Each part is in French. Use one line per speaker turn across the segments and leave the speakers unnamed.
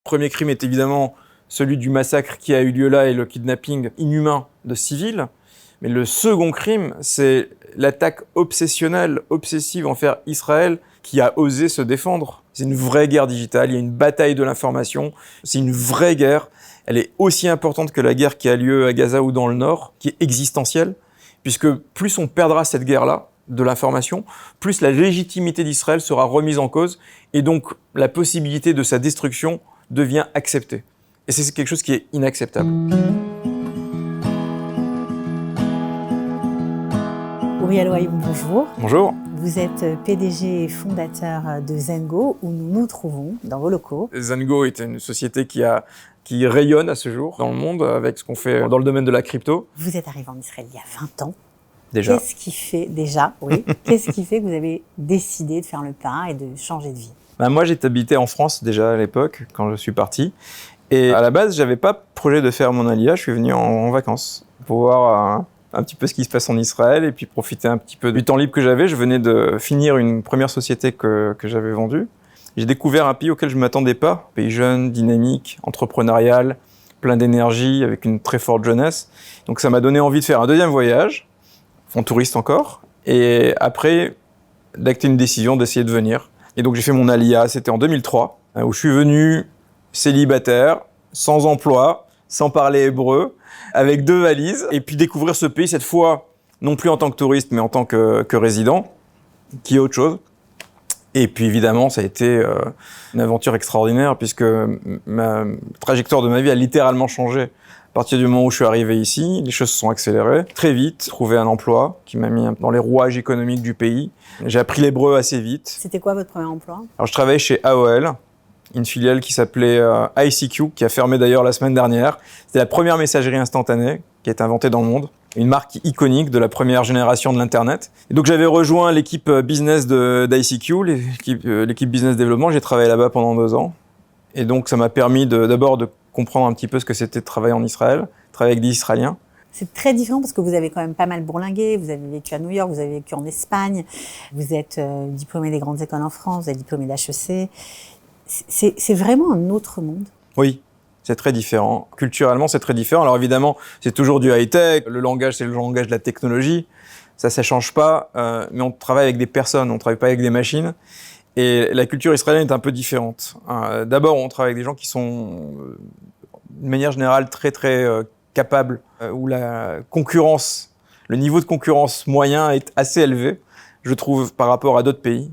Premier crime est évidemment celui du massacre qui a eu lieu là et le kidnapping inhumain de civils. Mais le second crime, c'est l'attaque obsessive envers Israël qui a osé se défendre. C'est une vraie guerre digitale, il y a une bataille de l'information, c'est une vraie guerre. Elle est aussi importante que la guerre qui a lieu à Gaza ou dans le Nord, qui est existentielle, puisque plus on perdra cette guerre-là, de l'information, plus la légitimité d'Israël sera remise en cause, et donc la possibilité de sa destruction devient acceptée. Et c'est quelque chose qui est inacceptable.
Uriel Ouayoum, bonjour.
Bonjour.
Vous êtes PDG et fondateur de Zengo, où nous nous trouvons dans vos locaux.
Zengo est une société qui rayonne à ce jour dans le monde avec ce qu'on fait dans le domaine de la crypto.
Vous êtes arrivé en Israël il y a 20 ans.
Déjà.
Qu'est-ce qui fait que vous avez décidé de faire le pas et de changer de vie ?
Moi, j'étais habité en France déjà à l'époque, quand je suis parti. Et à la base, j'avais pas projet de faire mon Aliyah, je suis venu en vacances pour voir un petit peu ce qui se passe en Israël et puis profiter un petit peu du temps libre que j'avais. Je venais de finir une première société que j'avais vendue. J'ai découvert un pays auquel je ne m'attendais pas, un pays jeune, dynamique, entrepreneurial, plein d'énergie, avec une très forte jeunesse. Donc ça m'a donné envie de faire un deuxième voyage, en touriste encore, et après d'acter une décision d'essayer de venir. Et donc j'ai fait mon Aliyah, c'était en 2003, où je suis venu célibataire, sans emploi, sans parler hébreu, avec 2 valises, et puis découvrir ce pays cette fois, non plus en tant que touriste, mais en tant que résident, qui est autre chose. Et puis évidemment, ça a été une aventure extraordinaire, puisque ma trajectoire de ma vie a littéralement changé. À partir du moment où je suis arrivé ici, les choses se sont accélérées. Très vite, j'ai trouvé un emploi qui m'a mis dans les rouages économiques du pays. J'ai appris l'hébreu assez vite.
C'était quoi votre premier emploi ?
Alors je travaillais chez AOL, une filiale qui s'appelait ICQ, qui a fermé d'ailleurs la semaine dernière. C'était la première messagerie instantanée qui a été inventée dans le monde. Une marque iconique de la première génération de l'Internet. Et donc j'avais rejoint l'équipe business d'ICQ, l'équipe business développement. J'ai travaillé là-bas pendant 2 ans. Et donc ça m'a permis d'abord de comprendre un petit peu ce que c'était de travailler en Israël, travailler avec des Israéliens.
C'est très différent parce que vous avez quand même pas mal bourlingué, vous avez vécu à New York, vous avez vécu en Espagne, vous êtes diplômé des grandes écoles en France, vous êtes diplômé d'HEC. C'est vraiment un autre monde.
Oui, c'est très différent. Culturellement, c'est très différent. Alors évidemment, c'est toujours du high-tech, le langage, c'est le langage de la technologie, ça change pas, mais on travaille avec des personnes, on travaille pas avec des machines. Et la culture israélienne est un peu différente. D'abord, on travaille avec des gens qui sont, de manière générale, très très capables, où la concurrence, le niveau de concurrence moyen est assez élevé, je trouve, par rapport à d'autres pays,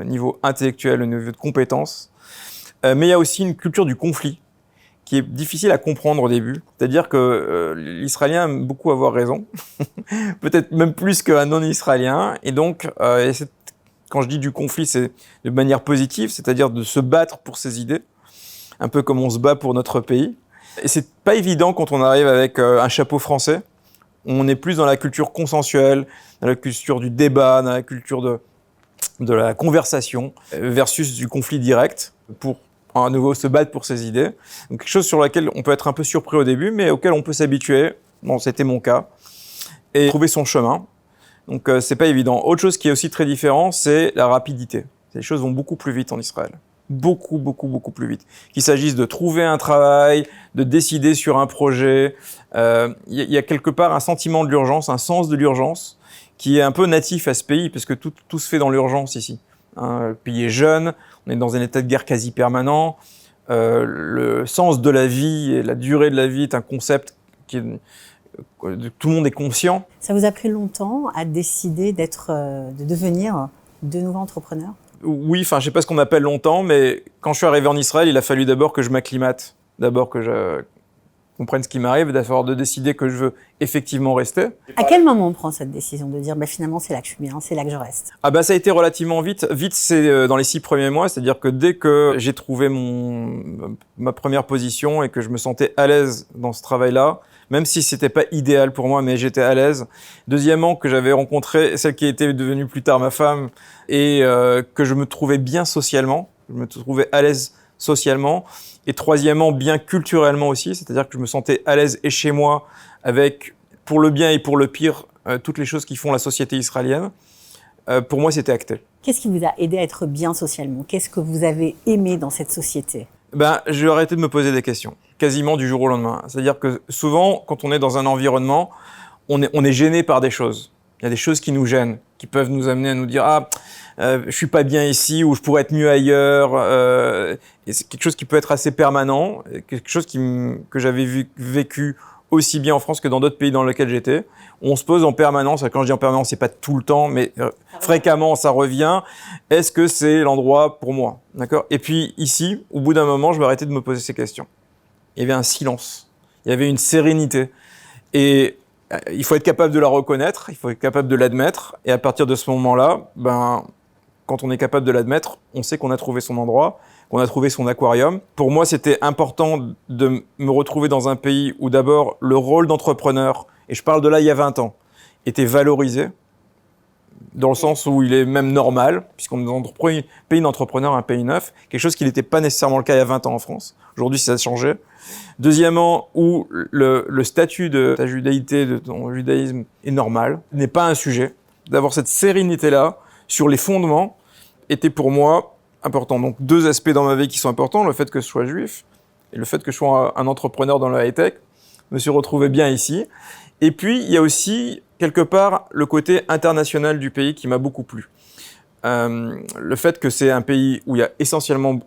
niveau intellectuel, au niveau de compétences. Mais il y a aussi une culture du conflit qui est difficile à comprendre au début. C'est-à-dire que l'Israélien aime beaucoup avoir raison, peut-être même plus qu'un non-Israélien. Et donc, quand je dis du conflit, c'est de manière positive, c'est-à-dire de se battre pour ses idées, un peu comme on se bat pour notre pays. Et c'est pas évident quand on arrive avec un chapeau français. On est plus dans la culture consensuelle, dans la culture du débat, dans la culture de la conversation, versus du conflit direct, pour à nouveau se battre pour ses idées. Donc, quelque chose sur laquelle on peut être un peu surpris au début, mais auquel on peut s'habituer. Bon, c'était mon cas. Et trouver son chemin. Donc, c'est pas évident. Autre chose qui est aussi très différent, c'est la rapidité. Les choses vont beaucoup plus vite en Israël. Beaucoup plus vite. Qu'il s'agisse de trouver un travail, de décider sur un projet. Il y a quelque part un sentiment de l'urgence, un sens de l'urgence qui est un peu natif à ce pays, parce que tout se fait dans l'urgence ici. Le pays est jeune, on est dans un état de guerre quasi permanent. Le sens de la vie et la durée de la vie est un concept tout le monde est conscient.
Ça vous a pris longtemps à décider de devenir de nouveau entrepreneur ?
Oui, je sais pas ce qu'on appelle longtemps, mais quand je suis arrivé en Israël, il a fallu d'abord que je m'acclimate, d'abord que je comprenne ce qui m'arrive, d'abord de décider que je veux effectivement rester.
À quel moment on prend cette décision de dire finalement c'est là que je suis bien, c'est là que je reste ?
Ça a été relativement vite. Vite, c'est dans les 6 premiers mois, c'est-à-dire que dès que j'ai trouvé ma première position et que je me sentais à l'aise dans ce travail-là, même si c'était pas idéal pour moi, mais j'étais à l'aise. Deuxièmement, que j'avais rencontré celle qui était devenue plus tard ma femme et que je me trouvais bien socialement, je me trouvais à l'aise socialement. Et troisièmement, bien culturellement aussi, c'est-à-dire que je me sentais à l'aise et chez moi avec, pour le bien et pour le pire, toutes les choses qui font la société israélienne. Pour moi, c'était acté.
Qu'est-ce qui vous a aidé à être bien socialement ? Qu'est-ce que vous avez aimé dans cette société ?
J'ai arrêté de me poser des questions, quasiment du jour au lendemain. C'est-à-dire que souvent, quand on est dans un environnement, on est gêné par des choses. Il y a des choses qui nous gênent, qui peuvent nous amener à nous dire je suis pas bien ici ou je pourrais être mieux ailleurs. Et c'est quelque chose qui peut être assez permanent, quelque chose que j'avais vécu aussi bien en France que dans d'autres pays dans lesquels j'étais. On se pose en permanence, quand je dis en permanence, c'est pas tout le temps, mais fréquemment ça revient. Est-ce que c'est l'endroit pour moi? D'accord? Et puis ici, au bout d'un moment, je vais arrêter de me poser ces questions. Il y avait un silence, il y avait une sérénité. Et il faut être capable de la reconnaître, il faut être capable de l'admettre. Et à partir de ce moment-là, quand on est capable de l'admettre, on sait qu'on a trouvé son endroit, qu'on a trouvé son aquarium. Pour moi, c'était important de me retrouver dans un pays où d'abord le rôle d'entrepreneur, et je parle de là il y a 20 ans, était valorisé, dans le sens où il est même normal, puisqu'on est un pays d'entrepreneurs, un pays neuf, quelque chose qui n'était pas nécessairement le cas il y a 20 ans en France. Aujourd'hui, ça a changé. Deuxièmement, où le statut de ta judaïté, de ton judaïsme est normal, n'est pas un sujet. D'avoir cette sérénité-là sur les fondements était pour moi important. Donc 2 aspects dans ma vie qui sont importants, le fait que je sois juif et le fait que je sois un entrepreneur dans le high-tech. Je me suis retrouvé bien ici. Et puis, il y a aussi, quelque part, le côté international du pays qui m'a beaucoup plu. Le fait que c'est un pays où il y a essentiellement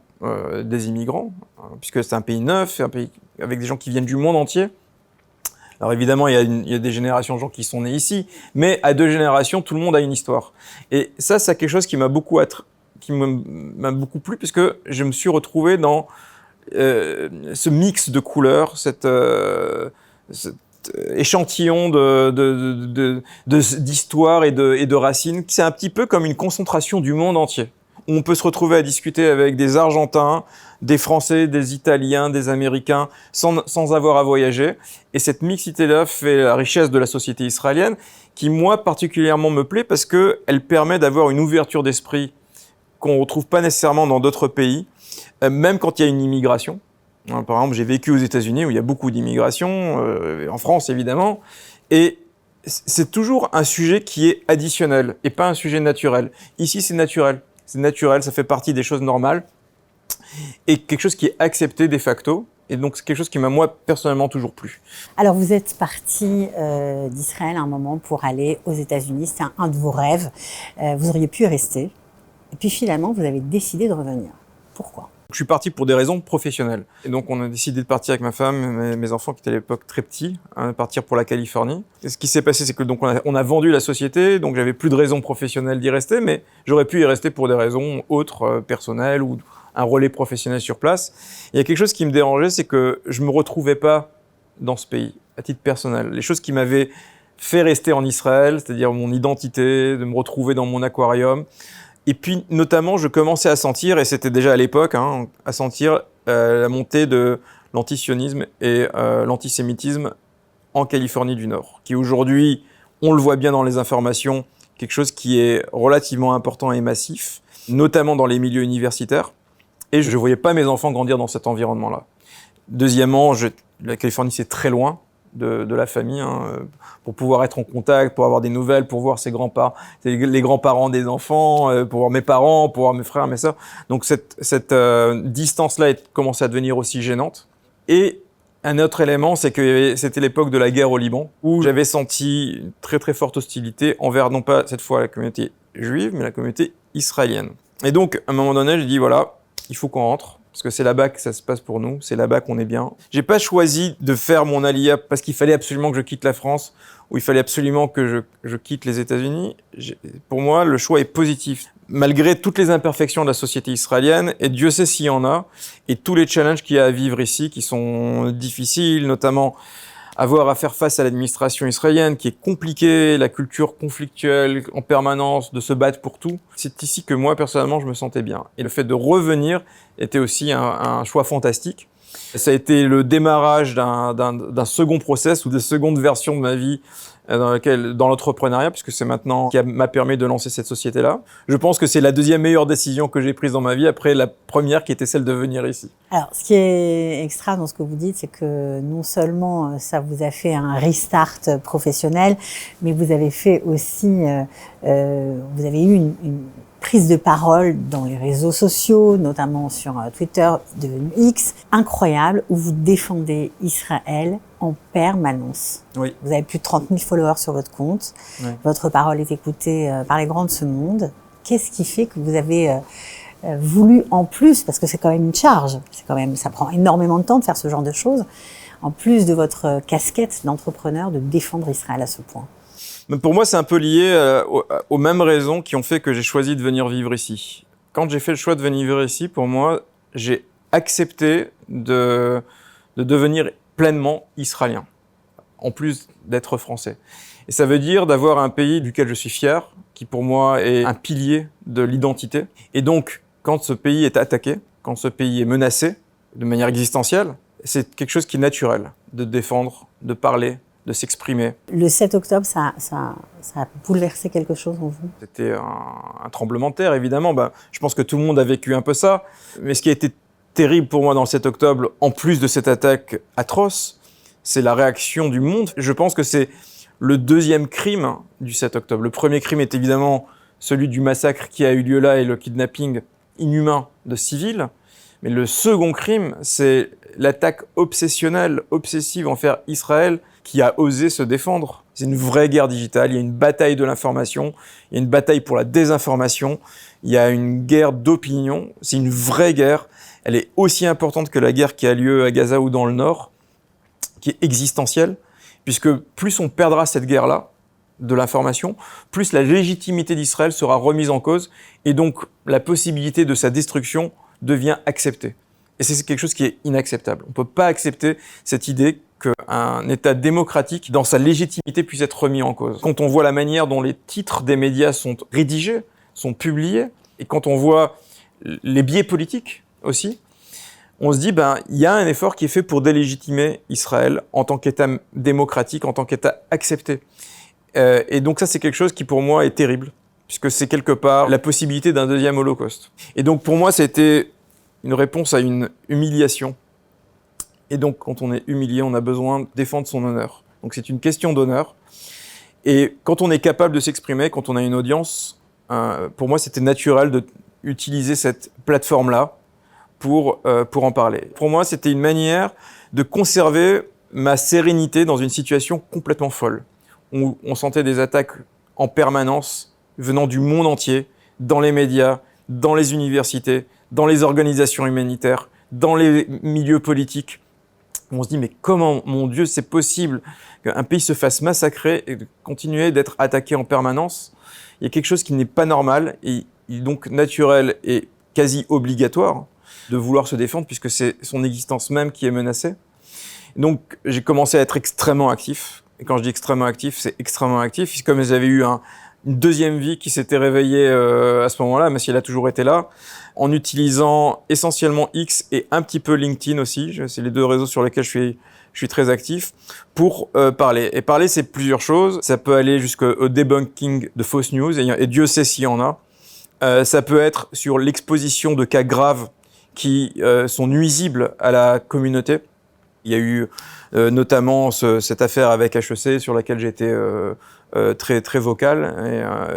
des immigrants, puisque c'est un pays neuf, c'est un pays avec des gens qui viennent du monde entier. Alors évidemment, il y a des générations de gens qui sont nés ici, mais à 2 générations, tout le monde a une histoire. Et ça, c'est quelque chose qui m'a beaucoup plu, puisque je me suis retrouvé dans ce mix de couleurs, cet échantillon d'histoire et de racines. C'est un petit peu comme une concentration du monde entier. On peut se retrouver à discuter avec des Argentins, des Français, des Italiens, des Américains, sans avoir à voyager. Et cette mixité-là fait la richesse de la société israélienne, qui, moi, particulièrement me plaît parce qu'elle permet d'avoir une ouverture d'esprit qu'on ne retrouve pas nécessairement dans d'autres pays, même quand il y a une immigration. Par exemple, j'ai vécu aux États-Unis où il y a beaucoup d'immigration, en France évidemment, et c'est toujours un sujet qui est additionnel et pas un sujet naturel. Ici, c'est naturel. C'est naturel, ça fait partie des choses normales et quelque chose qui est accepté de facto. Et donc, c'est quelque chose qui m'a, moi, personnellement, toujours plu.
Alors, vous êtes parti d'Israël à un moment pour aller aux États-Unis. C'était un de vos rêves. Vous auriez pu y rester. Et puis, finalement, vous avez décidé de revenir. Pourquoi ?
Je suis parti pour des raisons professionnelles. Et donc, on a décidé de partir avec ma femme et mes enfants qui étaient à l'époque très petits, partir pour la Californie. Et ce qui s'est passé, c'est que donc on a vendu la société, donc j'avais plus de raisons professionnelles d'y rester, mais j'aurais pu y rester pour des raisons autres, personnelles ou un relais professionnel sur place. Il y a quelque chose qui me dérangeait, c'est que je me retrouvais pas dans ce pays, à titre personnel. Les choses qui m'avaient fait rester en Israël, c'est-à-dire mon identité, de me retrouver dans mon aquarium. Et puis, notamment, je commençais à sentir, et c'était déjà à l'époque, à sentir la montée de l'antisionisme et l'antisémitisme en Californie du Nord, qui aujourd'hui, on le voit bien dans les informations, quelque chose qui est relativement important et massif, notamment dans les milieux universitaires. Et je ne voyais pas mes enfants grandir dans cet environnement-là. Deuxièmement, la Californie, c'est très loin de la famille, pour pouvoir être en contact, pour avoir des nouvelles, pour voir ses grands-parents, les grands-parents des enfants, pour voir mes parents, pour voir mes frères, mes sœurs. Donc cette distance-là commençait à devenir aussi gênante. Et un autre élément, c'est que c'était l'époque de la guerre au Liban, où j'avais senti une très très forte hostilité envers non pas cette fois la communauté juive, mais la communauté israélienne. Et donc, à un moment donné, j'ai dit voilà, il faut qu'on rentre. Parce que c'est là-bas que ça se passe pour nous, c'est là-bas qu'on est bien. J'ai pas choisi de faire mon Aliyah parce qu'il fallait absolument que je quitte la France ou il fallait absolument que je quitte les États-Unis. Pour moi, le choix est positif. Malgré toutes les imperfections de la société israélienne, et Dieu sait s'il y en a, et tous les challenges qu'il y a à vivre ici qui sont difficiles, notamment avoir à faire face à l'administration israélienne qui est compliquée, la culture conflictuelle en permanence, de se battre pour tout. C'est ici que moi, personnellement, je me sentais bien. Et le fait de revenir était aussi un choix fantastique. Ça a été le démarrage d'un second process ou de seconde version de ma vie dans l'entrepreneuriat, puisque c'est maintenant qui m'a permis de lancer cette société-là. Je pense que c'est la deuxième meilleure décision que j'ai prise dans ma vie, après la première qui était celle de venir ici.
Alors, ce qui est extra dans ce que vous dites, c'est que non seulement ça vous a fait un restart professionnel, mais vous avez fait aussi, vous avez eu prise de parole dans les réseaux sociaux, notamment sur Twitter, devenu X, incroyable, où vous défendez Israël en permanence.
Oui.
Vous avez plus de 30 000 followers sur votre compte.
Oui.
Votre parole est écoutée par les grands de ce monde. Qu'est-ce qui fait que vous avez voulu, en plus, parce que c'est quand même une charge, ça prend énormément de temps de faire ce genre de choses, en plus de votre casquette d'entrepreneur, de défendre Israël à ce point?
Mais pour moi, c'est un peu lié aux mêmes raisons qui ont fait que j'ai choisi de venir vivre ici. Quand j'ai fait le choix de venir vivre ici, pour moi, j'ai accepté de devenir pleinement israélien, en plus d'être français. Et ça veut dire d'avoir un pays duquel je suis fier, qui pour moi est un pilier de l'identité. Et donc, quand ce pays est attaqué, quand ce pays est menacé de manière existentielle, c'est quelque chose qui est naturel de défendre, de parler, de s'exprimer.
Le 7 octobre, ça a bouleversé quelque chose en vous?
C'était un tremblement de terre, évidemment. Je pense que tout le monde a vécu un peu ça. Mais ce qui a été terrible pour moi dans le 7 octobre, en plus de cette attaque atroce, c'est la réaction du monde. Je pense que c'est le deuxième crime du 7 octobre. Le premier crime est évidemment celui du massacre qui a eu lieu là et le kidnapping inhumain de civils. Mais le second crime, c'est l'attaque obsessionnelle, obsessive envers Israël qui a osé se défendre. C'est une vraie guerre digitale, il y a une bataille de l'information, il y a une bataille pour la désinformation, il y a une guerre d'opinion, c'est une vraie guerre. Elle est aussi importante que la guerre qui a lieu à Gaza ou dans le Nord, qui est existentielle, puisque plus on perdra cette guerre-là, de l'information, plus la légitimité d'Israël sera remise en cause, et donc la possibilité de sa destruction devient acceptée. Et c'est quelque chose qui est inacceptable. On ne peut pas accepter cette idée qu'un État démocratique, dans sa légitimité, puisse être remis en cause. Quand on voit la manière dont les titres des médias sont rédigés, sont publiés, et quand on voit les biais politiques aussi, on se dit, il y a un effort qui est fait pour délégitimer Israël en tant qu'État démocratique, en tant qu'État accepté. Et donc ça, c'est quelque chose qui, pour moi, est terrible, puisque c'est quelque part la possibilité d'un deuxième holocauste. Et donc, pour moi, c'était une réponse à une humiliation. Et donc, quand on est humilié, on a besoin de défendre son honneur. Donc, c'est une question d'honneur. Et quand on est capable de s'exprimer, quand on a une audience, pour moi, c'était naturel d'utiliser cette plateforme-là pour en parler. Pour moi, c'était une manière de conserver ma sérénité dans une situation complètement folle. On sentait des attaques en permanence venant du monde entier, dans les médias, dans les universités, dans les organisations humanitaires, dans les milieux politiques. On se dit, mais comment, mon Dieu, c'est possible qu'un pays se fasse massacrer et continuer d'être attaqué en permanence? Il y a quelque chose qui n'est pas normal et il est donc naturel et quasi obligatoire de vouloir se défendre puisque c'est son existence même qui est menacée. Donc, j'ai commencé à être extrêmement actif. Et quand je dis extrêmement actif, c'est extrêmement actif. Comme j'avais eu une deuxième vie qui s'était réveillée à ce moment-là, même si elle a toujours été là, en utilisant essentiellement X et un petit peu LinkedIn aussi. C'est les deux réseaux sur lesquels je suis très actif pour parler. Et parler, c'est plusieurs choses. Ça peut aller jusqu'au debunking de fausses news, et Dieu sait s'il y en a. Ça peut être sur l'exposition de cas graves qui sont nuisibles à la communauté. Il y a eu notamment cette affaire avec HEC sur laquelle j'ai été très vocal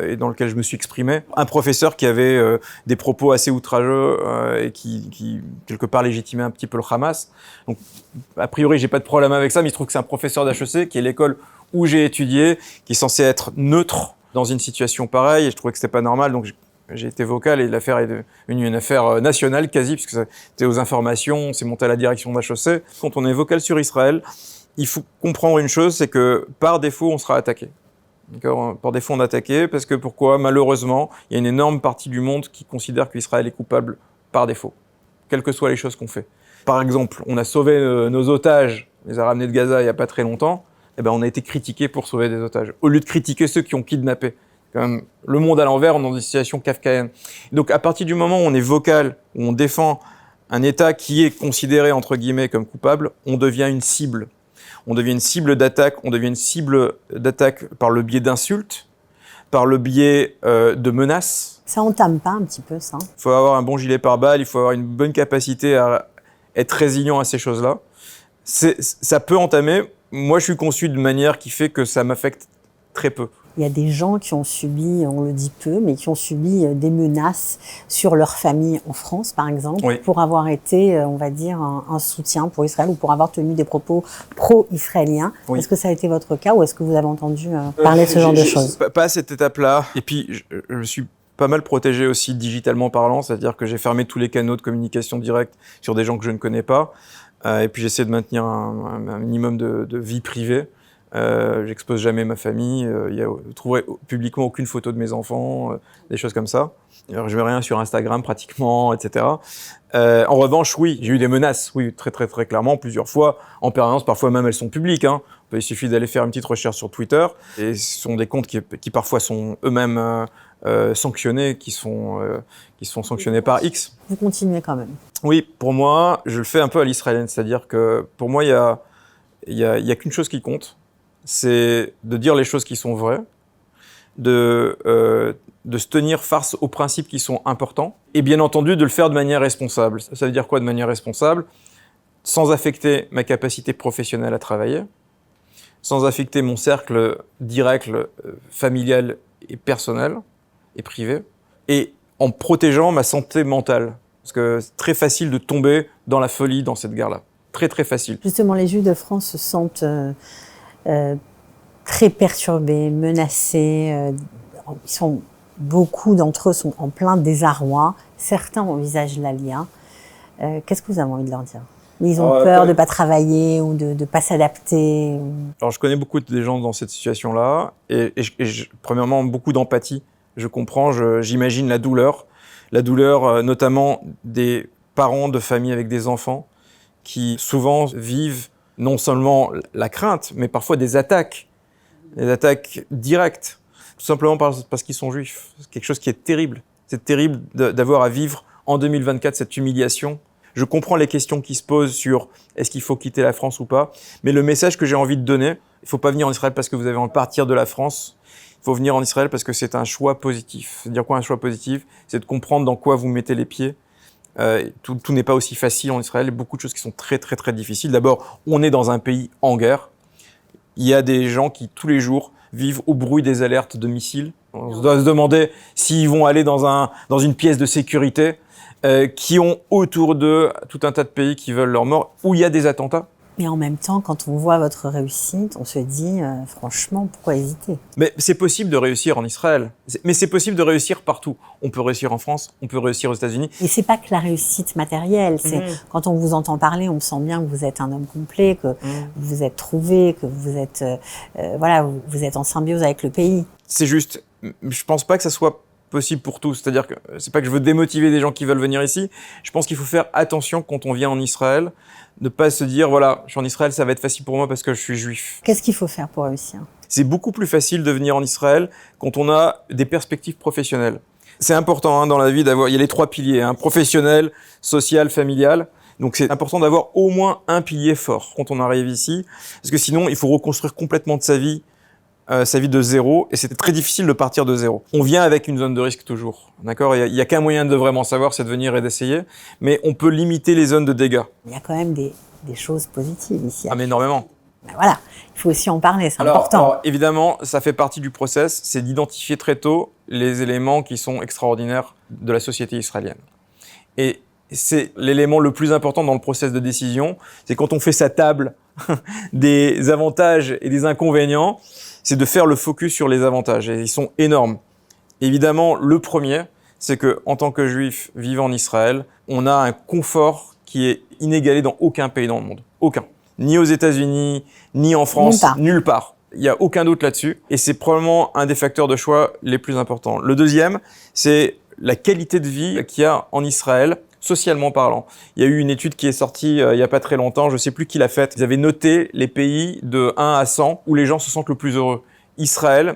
et dans lequel je me suis exprimé. Un professeur qui avait des propos assez outrageux et qui quelque part légitimait un petit peu le Hamas. Donc a priori j'ai pas de problème avec ça, mais il se trouve que c'est un professeur d'HEC qui est l'école où j'ai étudié, qui est censé être neutre dans une situation pareille, et je trouvais que c'était pas normal, donc j'ai été vocal et l'affaire est devenue une affaire nationale quasi, puisque c'était aux informations, c'est monté à la direction d'HEC. Quand on est vocal sur Israël, il faut comprendre une chose, c'est que par défaut, on sera attaqué. D'accord ? Par défaut, on est attaqué, parce que pourquoi ? Malheureusement, il y a une énorme partie du monde qui considère qu'Israël est coupable par défaut, quelles que soient les choses qu'on fait. Par exemple, on a sauvé nos otages, on les a ramenés de Gaza il n'y a pas très longtemps, et on a été critiqué pour sauver des otages, au lieu de critiquer ceux qui ont kidnappé. Le monde à l'envers, on est dans une situation kafkaïenne. Donc, à partir du moment où on est vocal, où on défend un État qui est considéré, entre guillemets, comme coupable, on devient une cible. On devient une cible d'attaque, on devient une cible d'attaque par le biais d'insultes, par le biais de menaces.
Ça entame pas un petit peu, ça?
Il faut avoir un bon gilet pare-balles, il faut avoir une bonne capacité à être résilient à ces choses-là. Ça peut entamer. Moi, je suis conçu d'une manière qui fait que ça m'affecte très peu.
il y a des gens qui ont subi, on le dit peu, mais qui ont subi des menaces sur leur famille en France, par exemple,
Oui.
pour avoir été, on va dire, un soutien pour Israël ou pour avoir tenu des propos pro-israéliens.
Oui.
Est-ce que ça a été votre cas ou est-ce que vous avez entendu parler de ce genre de choses?
Pas à cette étape-là. Et puis, je suis pas mal protégé aussi digitalement parlant, c'est-à-dire que j'ai fermé tous les canaux de communication directe sur des gens que je ne connais pas. Et puis j'essaie de maintenir un minimum de vie privée. J'expose jamais ma famille. Vous trouverez publiquement aucune photo de mes enfants, des choses comme ça. Alors, je mets rien sur Instagram pratiquement, etc. En revanche, oui, j'ai eu des menaces, oui, très très très clairement, plusieurs fois, en permanence. Parfois même elles sont publiques. Hein. Il suffit d'aller faire une petite recherche sur Twitter. Et ce sont des comptes qui parfois sont eux-mêmes sanctionnés, qui sont sanctionnés par X.
Vous continuez quand même.
Oui, pour moi, je le fais un peu à l'israélienne, c'est-à-dire que pour moi, il y a qu'une chose qui compte, c'est de dire les choses qui sont vraies, de se tenir face aux principes qui sont importants, et bien entendu de le faire de manière responsable. Ça veut dire quoi de manière responsable? Sans affecter ma capacité professionnelle à travailler, sans affecter mon cercle direct, familial et personnel et privé, et en protégeant ma santé mentale. Parce que c'est très facile de tomber dans la folie dans cette guerre-là. Très très facile.
Justement, les Juifs de France se sentent très perturbés, menacés. Beaucoup d'entre eux sont en plein désarroi. Certains envisagent l'ALIA. Qu'est-ce que vous avez envie de leur dire? Ils ont peur de ne pas travailler ou de ne pas s'adapter.
Alors, je connais beaucoup de gens dans cette situation-là. Et premièrement, beaucoup d'empathie. Je comprends, j'imagine la douleur. La douleur notamment des parents de familles avec des enfants qui souvent vivent non seulement la crainte, mais parfois des attaques directes, tout simplement parce qu'ils sont juifs. C'est quelque chose qui est terrible. C'est terrible d'avoir à vivre en 2024 cette humiliation. Je comprends les questions qui se posent sur est-ce qu'il faut quitter la France ou pas, mais le message que j'ai envie de donner, il ne faut pas venir en Israël parce que vous avez envie de partir de la France. Il faut venir en Israël parce que c'est un choix positif. C'est-à-dire quoi un choix positif? C'est de comprendre dans quoi vous mettez les pieds. Tout n'est pas aussi facile en Israël. Il y a beaucoup de choses qui sont très très très difficiles. D'abord, on est dans un pays en guerre. Il y a des gens qui tous les jours vivent au bruit des alertes de missiles. On doit se demander s'ils vont aller dans une pièce de sécurité, qui ont autour d'eux tout un tas de pays qui veulent leur mort, où il y a des attentats.
Mais en même temps, quand on voit votre réussite, on se dit, franchement, pourquoi hésiter?
Mais c'est possible de réussir en Israël. Mais c'est possible de réussir partout. On peut réussir en France, on peut réussir aux États-Unis.
Et c'est pas que la réussite matérielle. C'est quand on vous entend parler, on sent bien que vous êtes un homme complet, que vous vous êtes trouvé, que vous êtes, vous êtes en symbiose avec le pays.
C'est juste, je pense pas que ça soit possible pour tous. C'est-à-dire que c'est pas que je veux démotiver des gens qui veulent venir ici. Je pense qu'il faut faire attention quand on vient en Israël. Ne pas se dire, voilà, je suis en Israël, ça va être facile pour moi parce que je suis juif.
Qu'est-ce qu'il faut faire pour réussir?
C'est beaucoup plus facile de venir en Israël quand on a des perspectives professionnelles. C'est important dans la vie d'avoir, il y a les 3 piliers, professionnel, social, familial. Donc c'est important d'avoir au moins un pilier fort quand on arrive ici. Parce que sinon, il faut reconstruire complètement de sa vie de zéro, et c'était très difficile de partir de zéro. On vient avec une zone de risque toujours, d'accord? Il y a qu'un moyen de vraiment savoir, c'est de venir et d'essayer, mais on peut limiter les zones de dégâts.
Il y a quand même des choses positives ici.
Ah mais énormément.
Ben voilà, il faut aussi en parler, c'est important.
Alors évidemment, ça fait partie du process, c'est d'identifier très tôt les éléments qui sont extraordinaires de la société israélienne. Et c'est l'élément le plus important dans le process de décision, c'est quand on fait sa table des avantages et des inconvénients, c'est de faire le focus sur les avantages, et ils sont énormes. Évidemment, le premier, c'est que en tant que juif vivant en Israël, on a un confort qui est inégalé dans aucun pays dans le monde. Aucun. Ni aux États-Unis, ni en France, nulle part. Il n'y a aucun doute là-dessus, et c'est probablement un des facteurs de choix les plus importants. Le deuxième, c'est la qualité de vie qu'il y a en Israël, socialement parlant. Il y a eu une étude qui est sortie il n'y a pas très longtemps, je ne sais plus qui l'a faite. Ils avaient noté les pays de 1 à 100 où les gens se sentent le plus heureux. Israël,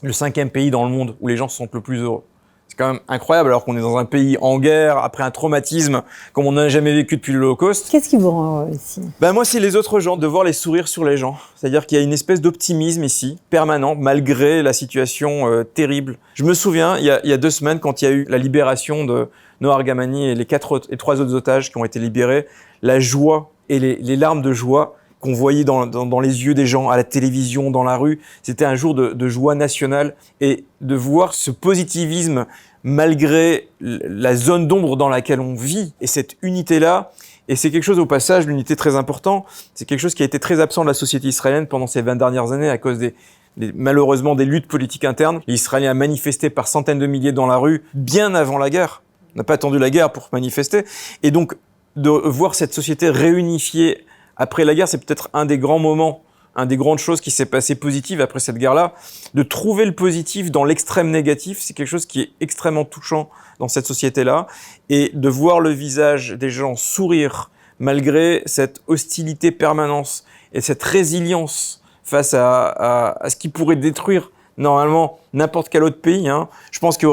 le 5e pays dans le monde où les gens se sentent le plus heureux. C'est quand même incroyable alors qu'on est dans un pays en guerre, après un traumatisme comme on n'a jamais vécu depuis l'Holocauste.
Qu'est-ce qui vous rend heureux ici?
Moi, c'est les autres gens, de voir les sourires sur les gens. C'est-à-dire qu'il y a une espèce d'optimisme ici, permanent, malgré la situation terrible. Je me souviens, il y a 2 semaines, quand il y a eu la libération de Noah Argamani et les 3 autres otages qui ont été libérés, la joie et les larmes de joie qu'on voyait dans les yeux des gens, à la télévision, dans la rue. C'était un jour de joie nationale. Et de voir ce positivisme malgré la zone d'ombre dans laquelle on vit, et cette unité-là, et c'est quelque chose au passage, l'unité très important, c'est quelque chose qui a été très absent de la société israélienne pendant ces 20 dernières années à cause malheureusement des luttes politiques internes. Les Israéliens ont manifesté par centaines de milliers dans la rue bien avant la guerre. On n'a pas attendu la guerre pour manifester. Et donc, de voir cette société réunifiée après la guerre, c'est peut-être un des grands moments, un des grandes choses qui s'est passé positive après cette guerre-là. De trouver le positif dans l'extrême négatif, c'est quelque chose qui est extrêmement touchant dans cette société-là. Et de voir le visage des gens sourire malgré cette hostilité permanente et cette résilience face à ce qui pourrait détruire normalement n'importe quel autre pays. Je pense qu'il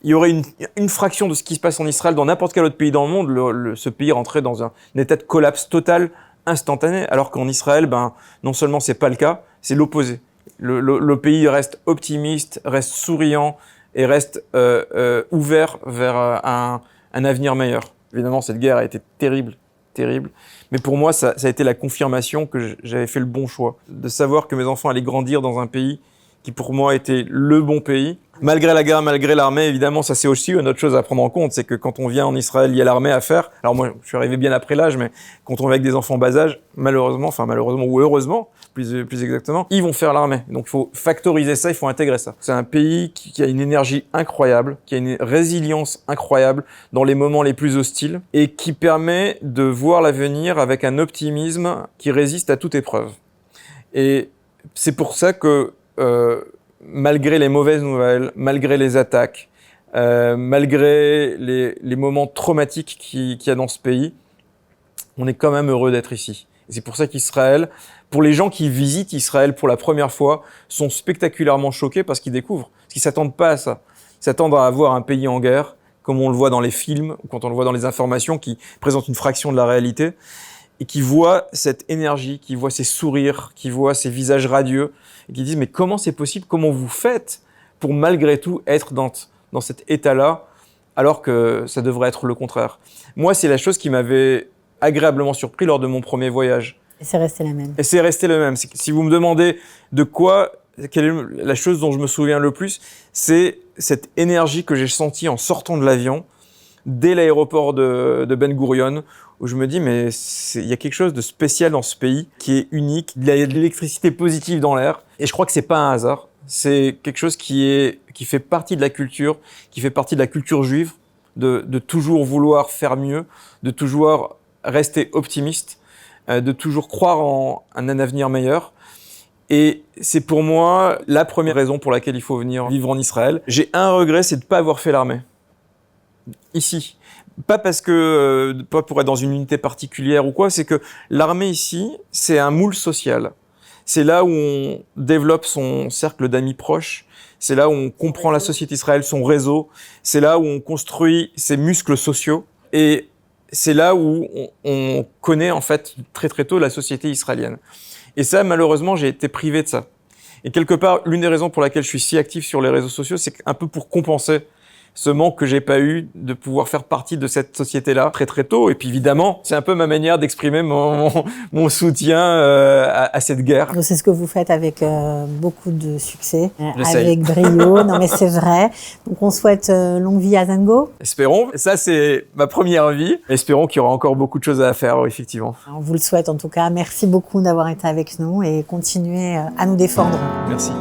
y aurait une fraction de ce qui se passe en Israël dans n'importe quel autre pays dans le monde, ce pays rentrait dans un état de collapse total, instantané, alors qu'en Israël, non seulement c'est pas le cas, c'est l'opposé. Le pays reste optimiste, reste souriant et reste ouvert vers un avenir meilleur. Évidemment, cette guerre a été terrible. Mais pour moi, ça a été la confirmation que j'avais fait le bon choix. De savoir que mes enfants allaient grandir dans un pays qui pour moi était le bon pays. Malgré la guerre, malgré l'armée, évidemment, ça c'est aussi une autre chose à prendre en compte, c'est que quand on vient en Israël, il y a l'armée à faire. Alors moi, je suis arrivé bien après l'âge, mais quand on vient avec des enfants bas âge, malheureusement ou heureusement, plus exactement, ils vont faire l'armée. Donc il faut factoriser ça, il faut intégrer ça. C'est un pays qui a une énergie incroyable, qui a une résilience incroyable dans les moments les plus hostiles et qui permet de voir l'avenir avec un optimisme qui résiste à toute épreuve. Et c'est pour ça que malgré les mauvaises nouvelles, malgré les attaques, malgré les moments traumatiques qu'il y a dans ce pays, on est quand même heureux d'être ici. Et c'est pour ça qu'Israël, pour les gens qui visitent Israël pour la première fois, sont spectaculairement choqués parce qu'ils découvrent, parce qu'ils s'attendent pas à ça. Ils s'attendent à avoir un pays en guerre, comme on le voit dans les films, ou quand on le voit dans les informations qui présentent une fraction de la réalité, et qui voient cette énergie, qui voient ces sourires, qui voient ces visages radieux, et qui disent « Mais comment c'est possible? Comment vous faites pour malgré tout être dans cet état-là, alors que ça devrait être le contraire ?» Moi, c'est la chose qui m'avait agréablement surpris lors de mon premier voyage.
Et c'est resté la même.
Et c'est resté le même. Si vous me demandez quelle est la chose dont je me souviens le plus, c'est cette énergie que j'ai sentie en sortant de l'avion, dès l'aéroport de Ben Gurion, où je me dis, mais il y a quelque chose de spécial dans ce pays qui est unique. Il y a de l'électricité positive dans l'air. Et je crois que c'est pas un hasard. C'est quelque chose qui fait partie de la culture, qui fait partie de la culture juive, de toujours vouloir faire mieux, de toujours rester optimiste, de toujours croire en un avenir meilleur. Et c'est pour moi la première raison pour laquelle il faut venir vivre en Israël. J'ai un regret, c'est de ne pas avoir fait l'armée. Ici. Pas parce que, pas pour être dans une unité particulière ou quoi, c'est que l'armée ici, c'est un moule social. C'est là où on développe son cercle d'amis proches. C'est là où on comprend la société israélienne, son réseau. C'est là où on construit ses muscles sociaux. Et c'est là où on connaît, en fait, très très tôt la société israélienne. Et ça, malheureusement, j'ai été privé de ça. Et quelque part, l'une des raisons pour laquelle je suis si actif sur les réseaux sociaux, c'est un peu pour compenser ce manque que j'ai pas eu de pouvoir faire partie de cette société-là très très tôt. Et puis évidemment, c'est un peu ma manière d'exprimer mon soutien à cette guerre.
C'est ce que vous faites avec beaucoup de succès, avec brio. Non mais c'est vrai. Donc on souhaite longue vie à Zengo.
Espérons. Ça c'est ma première vie. Espérons qu'il y aura encore beaucoup de choses à faire, effectivement.
On vous le souhaite en tout cas. Merci beaucoup d'avoir été avec nous et continuez à nous défendre.
Merci.